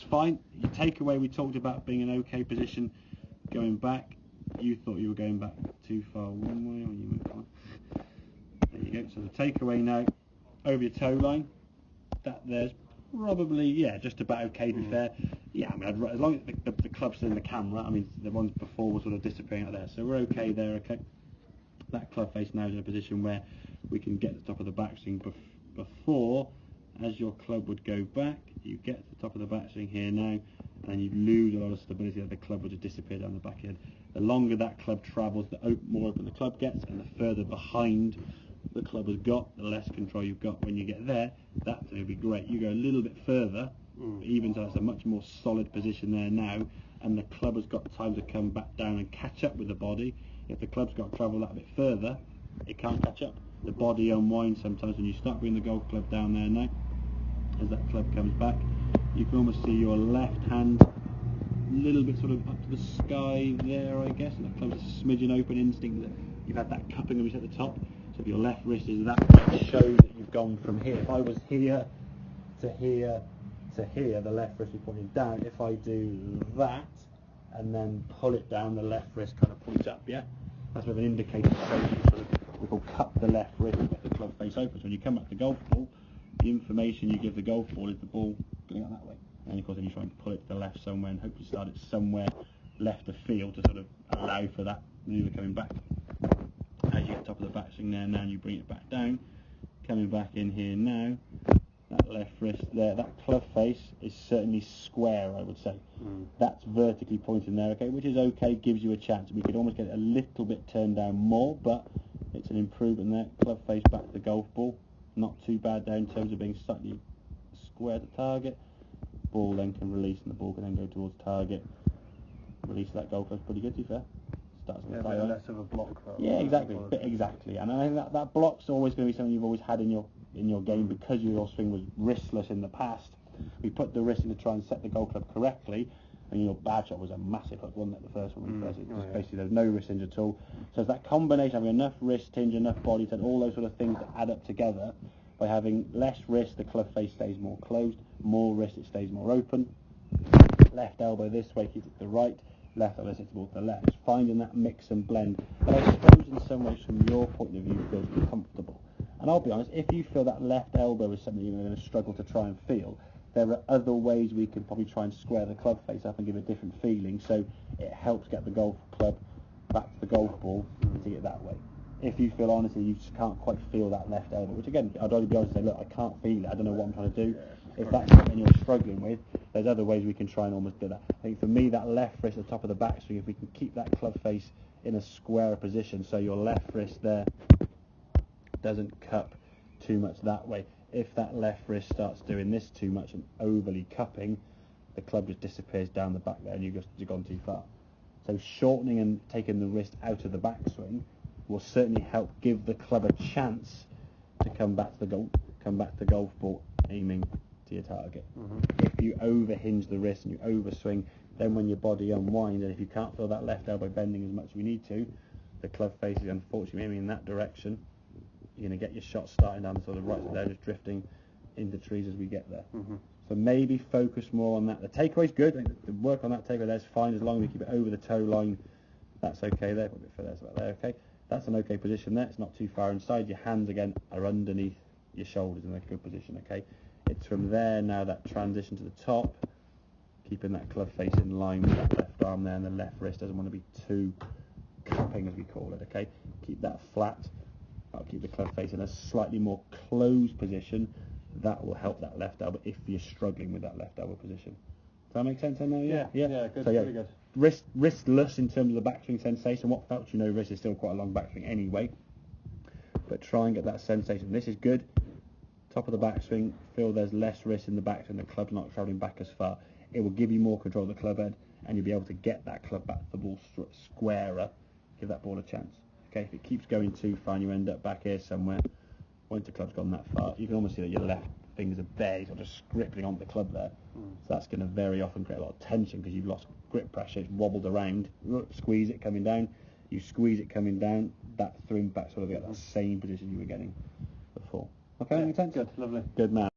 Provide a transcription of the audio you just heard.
fine. Your takeaway, we talked about being an okay position going back. You thought you were going back too far one way, or you moved on. There you go. So the takeaway now, over your toe line, that there's probably, yeah, just about okay, to be fair. Yeah, I mean, as long as the club's still in the camera, I mean, the ones before were sort of disappearing out there, so we're okay there, okay. That club face now is in a position where we can get to the top of the backswing before, as your club would go back, you get to the top of the backswing here now, and you lose a lot of stability that the club would just disappear down the back end. The longer that club travels, the more open the club gets, and the further behind the club has got, the less control you've got. When you get there, that's going to be great. You go a little bit further, even so it's a much more solid position there now, and the club has got time to come back down and catch up with the body. If the club's got to travel that bit further, it can't catch up. The body unwinds sometimes when you start bringing the golf club down there now. As that club comes back, you can almost see your left hand a little bit sort of up to the sky there, I guess, and that club's a smidgen open, instinct that you've had that cupping at the top. So if your left wrist is that, it shows that you've gone from here. If I was here to here to here, the left wrist is pointing down. If I do that and then pull it down, the left wrist kind of points up, yeah? That's with an indicator, so we call cup the left wrist and get the club face open. So when you come back to golf ball, the information you give the golf ball is the ball going out that way. And of course then you try and pull it to the left somewhere and hopefully start it somewhere left of field to sort of allow for that manoeuvre coming back. As you get top of the backswing there now, and you bring it back down, coming back in here now, that left wrist there, that club face is certainly square, I would say. That's vertically pointing there, okay, which is okay, gives you a chance. We could almost get it a little bit turned down more, but it's an improvement there. Club face back to the golf ball, not too bad there in terms of being slightly square to target. Ball then can release, and the ball can then go towards target. Release of that golf club's pretty good, to be fair. Starts on the thigh line. Less of a block. Yeah, exactly. Exactly. And I think that block's always going to be something you've always had in your game, because your swing was wristless in the past. We put the wrist in to try and set the golf club correctly, and your bad shot was a massive hook, wasn't it, the first one? Basically there's no wrist hinge at all. So it's that combination of having enough wrist hinge, enough body, and all those sort of things that add up together. By having less wrist, the club face stays more closed. More wrist, it stays more open. Left elbow this way, keeps it to the right. Left elbow sits towards the left. It's finding that mix and blend. But I suppose in some ways, from your point of view, feels comfortable. And I'll be honest, if you feel that left elbow is something you're going to struggle to try and feel, there are other ways we can probably try and square the club face up and give it a different feeling, so it helps get the golf club back to the golf ball and see it that way. If you feel, honestly, you just can't quite feel that left elbow, which again, I'd only be honest and say, look, I can't feel it, I don't know what I'm trying to do. If that's something you're struggling with, there's other ways we can try and almost do that. I think for me, that left wrist at the top of the backswing, if we can keep that club face in a square position, so your left wrist there doesn't cup too much that way. If that left wrist starts doing this too much and overly cupping, the club just disappears down the back there and you've gone too far. So shortening and taking the wrist out of the backswing will certainly help give the club a chance to come back to the golf ball aiming to your target. If you overhinge the wrist and you overswing, then when your body unwinds, and if you can't feel that left elbow bending as much as we need to, the club face is unfortunately aiming in that direction. You're going to get your shot starting down the sort of right side there, just drifting into trees as we get there. So maybe focus more on that. The takeaway's good. I think the work on that takeaway there's fine, as long as we keep it over the toe line. That's okay there. A bit further, that's about there. Okay, that's an okay position there. It's not too far inside. Your hands again are underneath your shoulders in a good position. Okay, it's from there now that transition to the top, keeping that club face in line with that left arm there, and the left wrist doesn't want to be too cupping, as we call it. Okay, keep that flat. I'll keep the club face in a slightly more closed position. That will help that left elbow if you're struggling with that left elbow position. Does that make sense? Yeah, good, so, pretty good. Wristless in terms of the backswing sensation. What felt, wrist is still quite a long backswing anyway. But try and get that sensation. This is good. Top of the backswing, feel there's less wrist in the backswing, the club's not travelling back as far. It will give you more control of the club head, and you'll be able to get that club back to the ball squarer, give that ball a chance. Okay, if it keeps going too far and you end up back here somewhere, once the club's gone that far, you can almost see that your left fingers are barely sort of scribbling onto the club there. So that's going to very often create a lot of tension because you've lost grip pressure, it's wobbled around. Squeeze it coming down, you squeeze it coming down, that through back sort of get that same position you were getting before. Okay, makes sense? Good, lovely. Good man.